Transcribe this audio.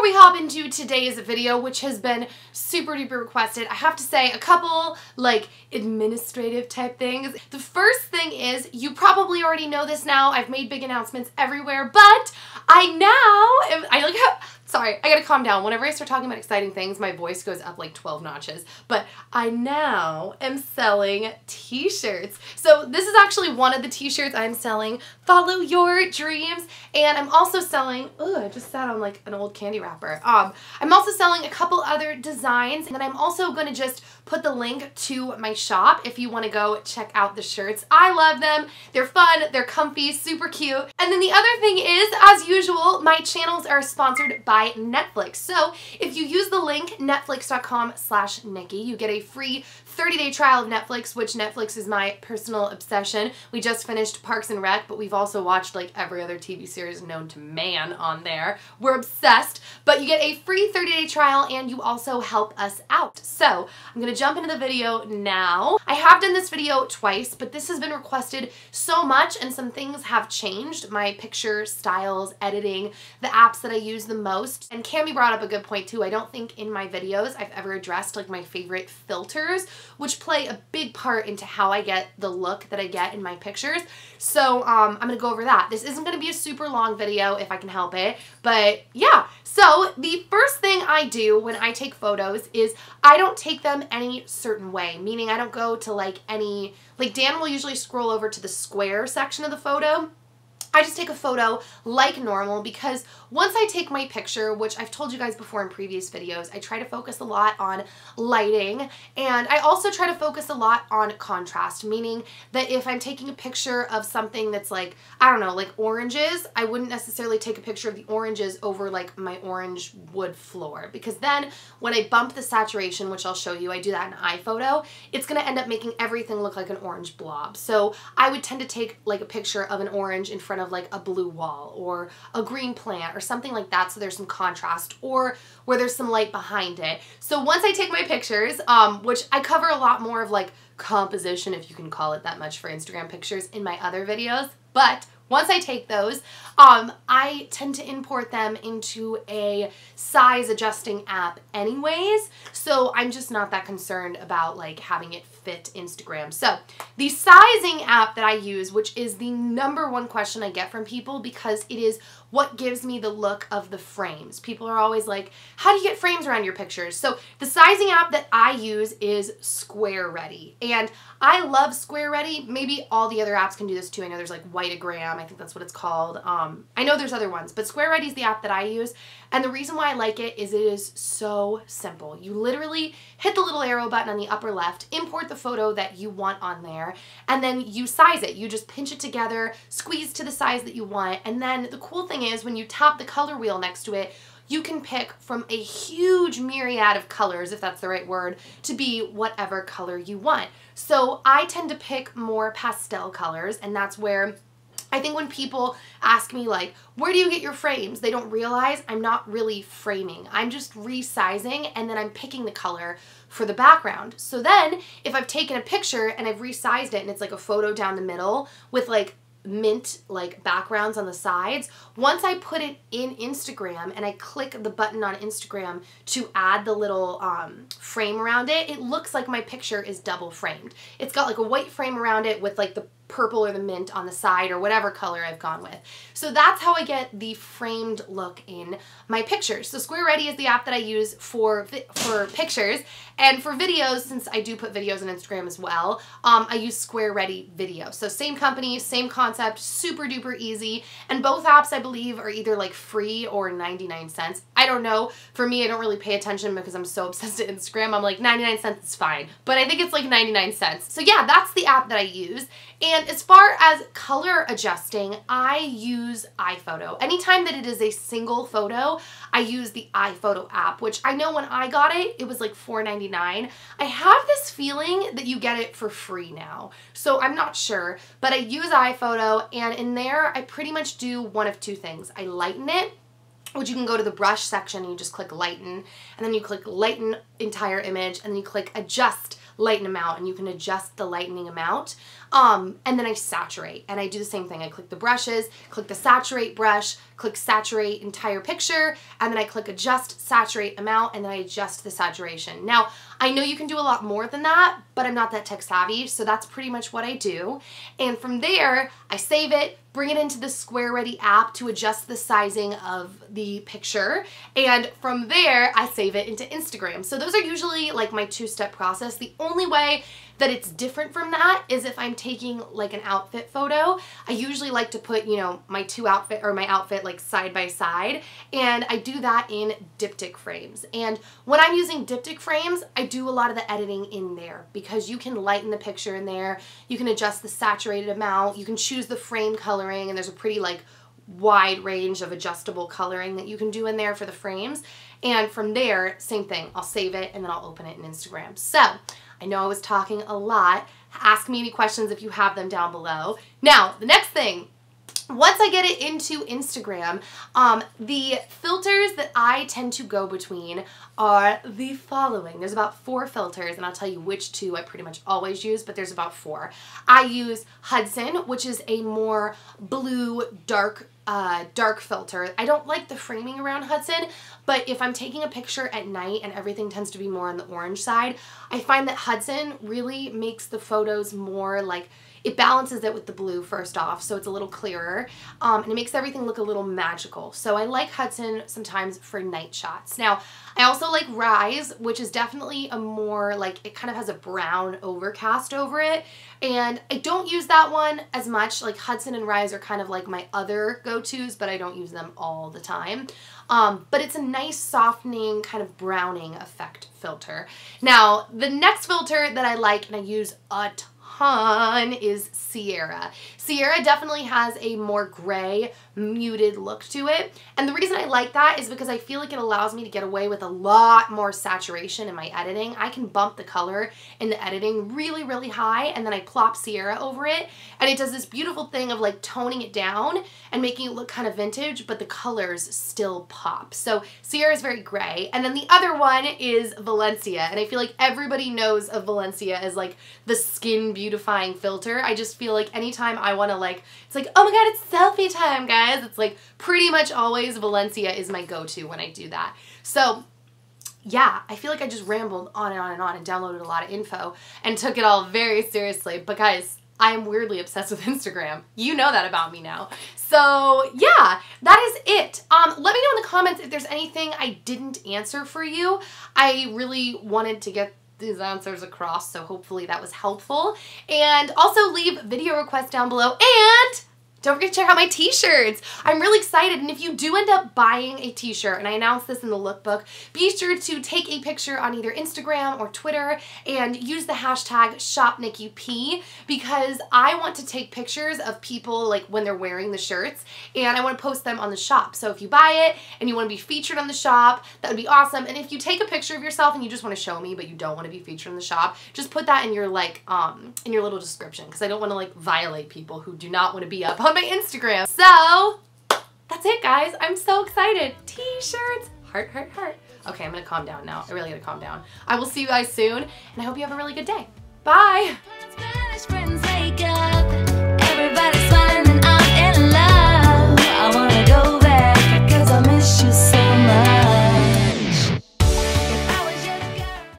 we hop into today's video, which has been super duper requested, I have to say a couple like administrative type things. The first thing is, you probably already know this now, I've made big announcements everywhere, but sorry, I gotta calm down. Whenever I start talking about exciting things, my voice goes up like 12 notches. But I now am selling t-shirts. So this is actually one of the t-shirts I'm selling. Follow your dreams. And I'm also selling, I just sat on like an old candy wrapper. I'm also selling a couple other designs. And then I'm also gonna just put the link to my shop if you wanna go check out the shirts. I love them. They're fun, they're comfy, super cute. And then the other thing is, as usual, my channels are sponsored by Netflix. So if you use the link netflix.com/Nikki, you get a free 30-day trial of Netflix, which Netflix is my personal obsession. We just finished Parks and Rec, but we've also watched like every other TV series known to man on there. We're obsessed, but you get a free 30-day trial and you also help us out. So I'm gonna jump into the video now. I have done this video twice, but this has been requested so much and some things have changed. My picture styles, editing, the apps that I use the most. And Cami brought up a good point too. I don't think in my videos I've ever addressed like my favorite filters, which play a big part into how I get the look that I get in my pictures. So I'm gonna go over that. This isn't gonna be a super long video if I can help it, but yeah. So the first thing I do when I take photos is I don't take them any certain way, meaning I don't go to like Dan will usually scroll over to the square section of the photo. I just take a photo like normal because once I take my picture, which I've told you guys before in previous videos, I try to focus a lot on lighting and I also try to focus a lot on contrast, meaning that if I'm taking a picture of something that's like, I don't know, like oranges, I wouldn't necessarily take a picture of the oranges over like my orange wood floor because then when I bump the saturation, which I'll show you, I do that in iPhoto, it's going to end up making everything look like an orange blob. So I would tend to take like a picture of an orange in front of like a blue wall or a green plant or something like that so there's some contrast or where there's some light behind it. So once I take my pictures, which I cover a lot more of like composition, if you can call it that much for Instagram pictures in my other videos, but once I take those, I tend to import them into a size adjusting app anyways, so I'm just not that concerned about like having it fit Instagram. So the sizing app that I use, which is the #1 question I get from people because it is what gives me the look of the frames. People are always like, how do you get frames around your pictures? So the sizing app that I use is Square Ready, and I love Square Ready. Maybe all the other apps can do this too. I know there's like Whiteogram, I think that's what it's called. I know there's other ones, but Square Ready is the app that I use, and the reason why I like it is so simple. You literally hit the little arrow button on the upper left, import the photo that you want on there, and then you size it. You just pinch it together, squeeze to the size that you want, and then the cool thing is when you tap the color wheel next to it, you can pick from a huge myriad of colors, if that's the right word, to be whatever color you want. So I tend to pick more pastel colors, and that's where I think when people ask me like, where do you get your frames? They don't realize I'm not really framing. I'm just resizing and then I'm picking the color for the background. So then if I've taken a picture and I've resized it and it's like a photo down the middle with like mint like backgrounds on the sides, once I put it in Instagram and I click the button on Instagram to add the little frame around it, it looks like my picture is double framed. It's got like a white frame around it with like the purple or the mint on the side or whatever color I've gone with. So that's how I get the framed look in my pictures. So Square Ready is the app that I use for pictures, and for videos, since I do put videos on Instagram as well, I use Square Ready Video. So same company, same concept, super duper easy, and both apps I believe are either like free or 99 cents. I don't know. For me, I don't really pay attention because I'm so obsessed with Instagram. I'm like 99 cents is fine, but I think it's like 99 cents. So yeah, that's the app that I use. And as far as color adjusting, I use iPhoto. Anytime that it is a single photo, I use the iPhoto app, which I know when I got it, it was like $4.99. I have this feeling that you get it for free now, so I'm not sure, but I use iPhoto, and in there, I pretty much do one of two things. I lighten it, which you can go to the brush section and you just click lighten, and then you click lighten entire image, and then you click adjust lighten amount, and you can adjust the lightening amount. And then I saturate, and I do the same thing. I click the brushes, click the saturate brush, click saturate entire picture, and then I click adjust saturate amount, and then I adjust the saturation. Now, I know you can do a lot more than that, but I'm not that tech savvy, so that's pretty much what I do. And from there, I save it, bring it into the Square Ready app to adjust the sizing of the picture, and from there, I save it into Instagram. So those are usually like my two-step process. The only way that it's different from that is if I'm taking like an outfit photo. I usually like to put, you know, my outfit like side by side, and I do that in diptych frames. And when I'm using diptych frames, I do a lot of the editing in there because you can lighten the picture in there, you can adjust the saturated amount, you can choose the frame coloring, and there's a pretty like wide range of adjustable coloring that you can do in there for the frames. And from there, same thing, I'll save it and then I'll open it in Instagram. So I know I was talking a lot. Ask me any questions if you have them down below. Now, the next thing, once I get it into Instagram, the filters that I tend to go between are the following. There's about 4 filters, and I'll tell you which 2 I pretty much always use, but there's about 4. I use Hudson, which is a more blue, dark filter. I don't like the framing around Hudson, but if I'm taking a picture at night and everything tends to be more on the orange side, I find that Hudson really makes the photos more like, it balances it with the blue first off, so it's a little clearer, and it makes everything look a little magical. So I like Hudson sometimes for night shots. Now, I also like Rise, which is definitely a more, like, it kind of has a brown overcast over it, and I don't use that one as much. Like, Hudson and Rise are kind of like my other go-tos, but I don't use them all the time. But it's a nice softening, kind of browning effect filter. Now, the next filter that I like, and I use a ton, is Sierra. Sierra definitely has a more gray, muted look to it, and the reason I like that is because I feel like it allows me to get away with a lot more saturation in my editing. I can bump the color in the editing really, really high, and then I plop Sierra over it, and it does this beautiful thing of like toning it down and making it look kind of vintage, but the colors still pop. So Sierra is very gray, and then the other one is Valencia, and I feel like everybody knows of Valencia as like the skin beautifying filter. I just feel like anytime I want to like, it's like, oh my god, it's selfie time, guys. It's like pretty much always Valencia is my go-to when I do that. So yeah, I feel like I just rambled on and on and on and downloaded a lot of info and took it all very seriously, but guys, I am weirdly obsessed with Instagram. You know that about me now. So yeah, that is it. Let me know in the comments if there's anything I didn't answer for you. I really wanted to get these answers across, so hopefully that was helpful. And also leave video requests down below, and don't forget to check out my t-shirts. I'm really excited, and if you do end up buying a t-shirt, and I announced this in the lookbook, be sure to take a picture on either Instagram or Twitter and use the hashtag ShopNikkiP, because I want to take pictures of people like when they're wearing the shirts, and I want to post them on the shop. So if you buy it and you want to be featured on the shop, that would be awesome. And if you take a picture of yourself and you just want to show me but you don't want to be featured in the shop, just put that in your like in your little description, because I don't want to like violate people who do not want to be up on my Instagram. So that's it, guys. I'm so excited. T-shirts, heart, heart, heart. Okay, I'm gonna calm down now. I really gotta calm down. I will see you guys soon, and I hope you have a really good day. Bye.